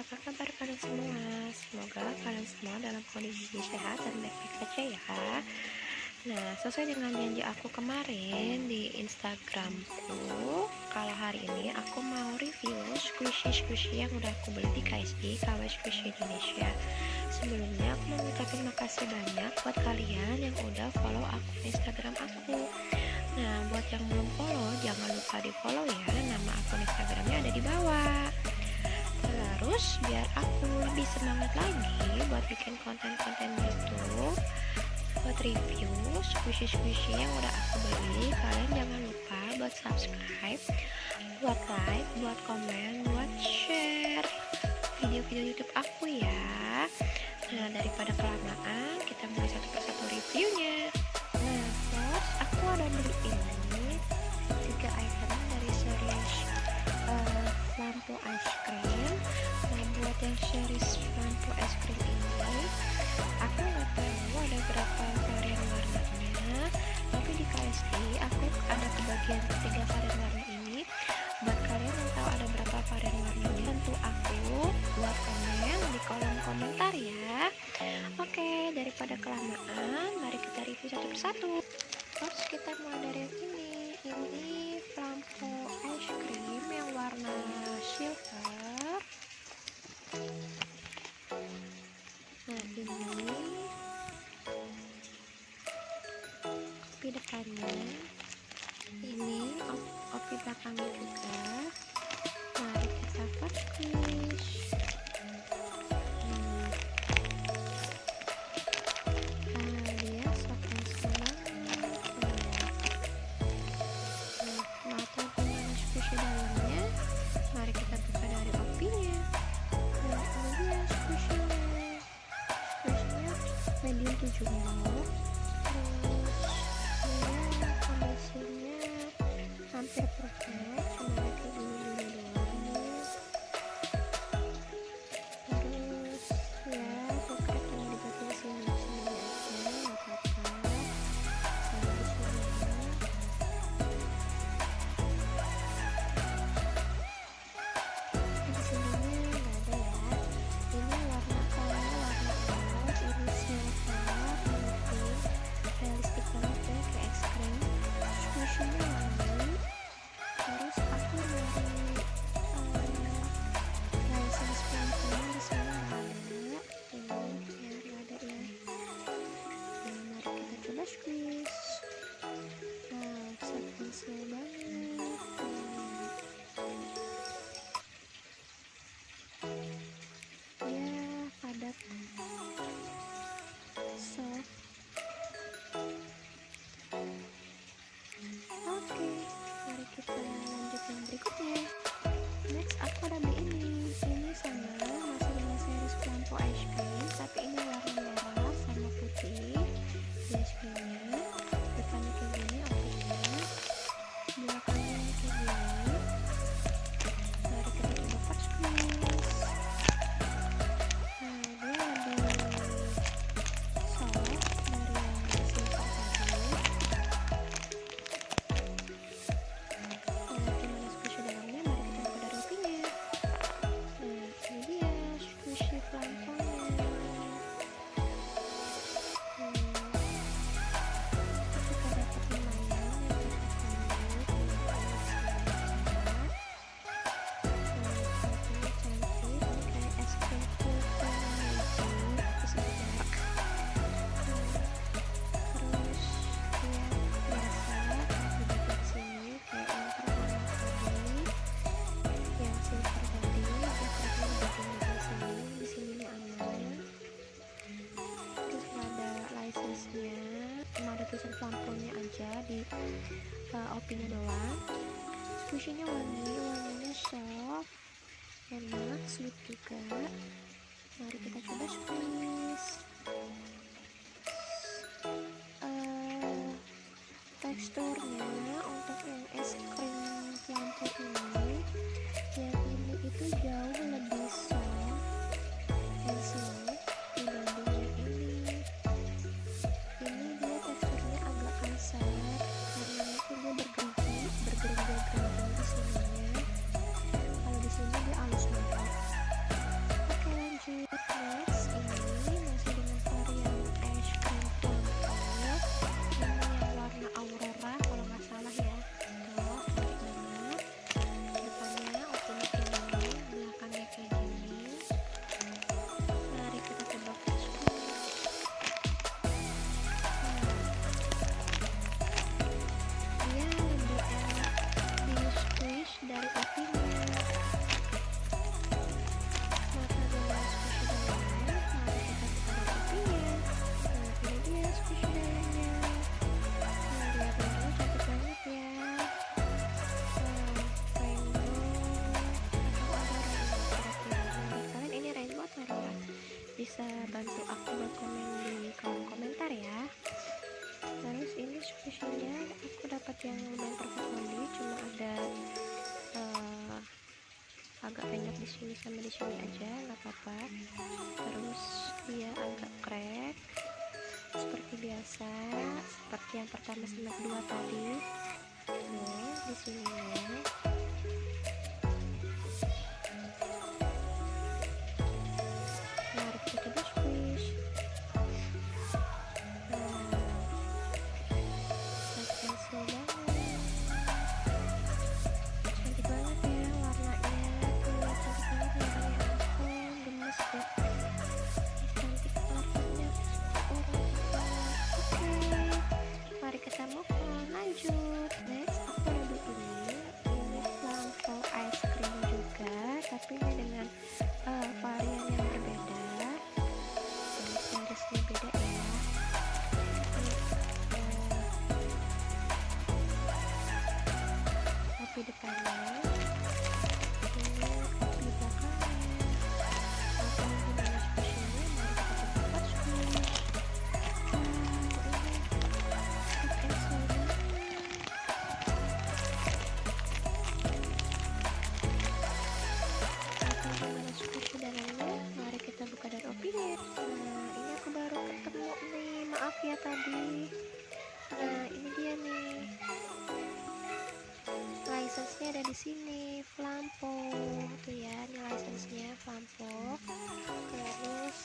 apa kabar kalian semua? Semoga kalian semua dalam kondisi sehat dan baik-baik saja ya. Nah, sesuai dengan janji aku kemarin di Instagramku, kalau hari ini aku mau review squishy yang udah aku beli di KSI, KW Squishy Indonesia. Sebelumnya aku mau ngucapin makasih banyak buat kalian yang udah follow akun Instagram aku. Nah, buat yang belum follow, jangan lupa di follow ya, nama akun Instagramnya ada di bawah. Terus biar aku lebih semangat lagi buat bikin konten-konten YouTube, buat review squishy yang udah aku beli, kalian jangan lupa buat subscribe, buat like, buat komen, buat share video-video YouTube aku ya. Nah, daripada kelamaan, kita mulai satu persatu reviewnya. Nah, terus aku ada beli ini 3 item dari series lampu ice cream. Nah, buat yang series lampu es krim ini, aku nggak tahu ada berapa varian warnanya, tapi di KSI aku ada kebagian 3 varian warna ini. Buat kalian yang tahu ada berapa varian warnanya, bantu aku buat komen di kolom komentar ya. Oke, daripada kelamaan, mari kita review satu persatu. Terus kita mulai dari yang ini lampu ice cream yang warna silver. Nah, ini opi depannya, ini opi belakangnya juga. Mari kita squish. Dia soft and banget. Mau tahu gimana squishy dalamnya? Mari kita buka dari opinya. Nah, ini dia squishy-nya medium 7 ml. Terus dia kondisinya hampir perfect, cuma ada kayak gini doang nih. Terus ya pocket yang di bagian sini aja, nggak apa-apa. Sama di sini. Di sininya nggak ada ya. Ini warna kolornya warna orange, ini silver, ini pink, realistik banget ya kayak es krim. Squishy-nya wangi. Terus aku dari license pelan-pelan di sini nggak ada. Ini ya nggak ada ya. Nah, mari kita coba squeeze. Wow, sepensil banget. Ya, padat, soft. Oke, mari kita lanjut yang berikutnya. Next aku ada beli ini sama masih dengan series lampu ice cream, tapi ini warna merah sama putih di ice creamnya. Depannya kayak gini opinya, belakangnya kayak gini. Mari kita coba first squeeze. Nah, dia lebih soft dari yang silver tadi. Nah, gimana squishy dalamnya? Mari kita buka dari opinya. Nah, ini dia squishy pelan-pelan. Aku suka dapet lumayan yang cantik, ini kayak es krim putih magic, tapi sedap. Terus dia biasa kayak di bagian sini kayak yang pertama tadi, yang silver tadi, dia kerasnya di bagian sini. Di sininya aman. Terus nggak ada license-nya, cuma ada tulisan lampunya aja di opinya doang. Squishy-nya wanginya soft, enak, sweet juga. Mari kita coba squeeze. Teksturnya untuk yang es krim lampu ini, yang ini itu jauh lebih soft dan smooth dibanding yang ini. Ini dia teksturnya agak kasar karena mungkin dia bergerigi di sininya. Kalau di sini dia halus banget. bisa bantu aku buat komen di kolom komentar ya. Terus ini squishy-nya aku dapat yang lumayan perfect body, cuma ada agak pendek di sini sama di sini aja, nggak apa-apa. Terus dia agak crack seperti biasa, seperti yang pertama sama kedua tadi. Nih di sini ya. Mari kita coba squish. Hasil banget, cantik banget ya warnanya. Tuh cantik banget warnanya, ampun gemes deh, cantik warnanya orang. Oke, mari kita move on, lanjut. Next aku ada ini lampu ice cream juga, tapi ini dengan varian yang berbeda. Garis-garisnya beda ya. Kopi depannya, ini kopi belakangnya. Atau gimana spesialnya, mari kita coba squeeze. Oke, sudah. Atau gimana squeeze dalamnya, mari kita buka dari opini. Nah, ini aku baru ketemu nih, maaf ya tadi. Nah, ini dia nih. License-nya ada di sini, Flampo tuh ya, ini license-nya Flampo. Terus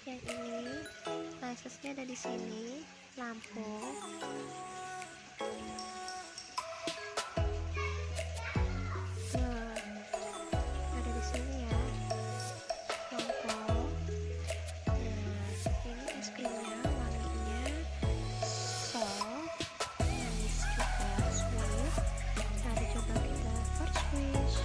yang ini license-nya ada di sini, Flampo. Nah, ada di sini ya, Flampo. Nah, ini es krimnya wanginya soft, manis juga, sweet. Mari coba kita first squish.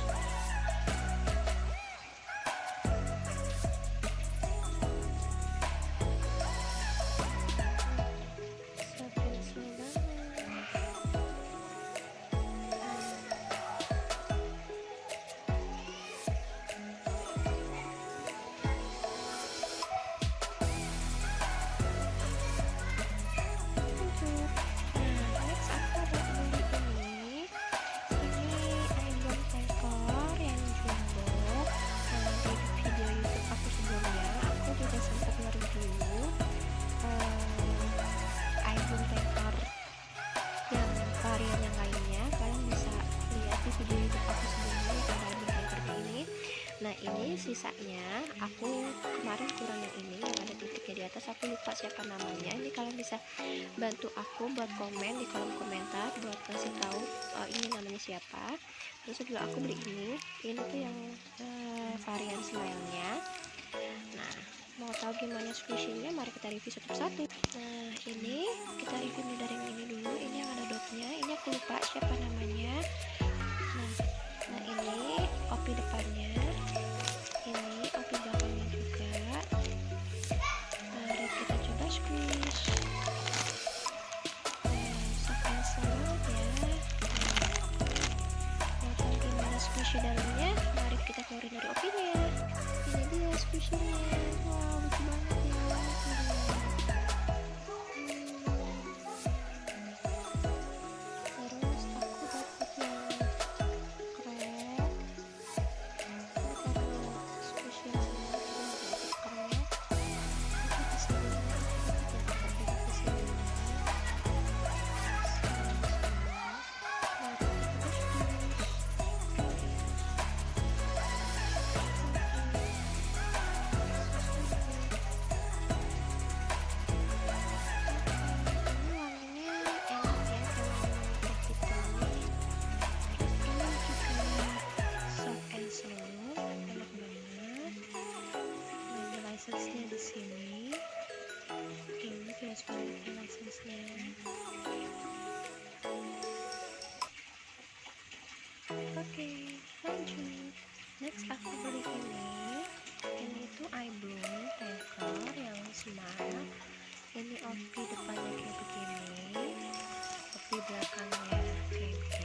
Pencil banget. Lanjut. Nah, next aku ada beli ini. Ini iBlend Tekor yang jumbo. Di video YouTube aku sebelumnya, aku juga sempat nge-review iBlend Tekor yang varian yang lainnya. Kalian bisa lihat di video YouTube aku sebelumnya yang ada iBlend Tekor ini. Nah, ini sisanya aku kemarin kurang yang ini yang ada titiknya di atas, aku lupa siapa namanya. Ini kalian bisa bantu aku buat komen di kolom komentar buat kasih tahu ini namanya siapa. Terus juga aku beli ini tuh yang varian smile-nya. Nah, mau tahu gimana squishing-nya, mari kita review satu persatu. Nah, ini kita review dari yang ini dulu. Ini yang ada dotnya, ini aku lupa siapa namanya. Nah ini opi depannya, ini opi belakangnya juga. Mari kita coba squish. Soft and soft ya. Mau tahu gimana squishy dalamnya, mari kita keluarin dari opinya. Ini dia squishy-nya. Wow, lucu banget ya. Terus aku dapat yang crack. Karena squishy banget, jadi crack. Aku bisa lihat di sini. Mari kita squish. License-nya di sini. Ini jelas banget ya license-nya. Oke, lanjut. Next aku beli ini tuh iBlend Tekor yang smart. Ini opi depannya kayak begini, opi belakangnya kayak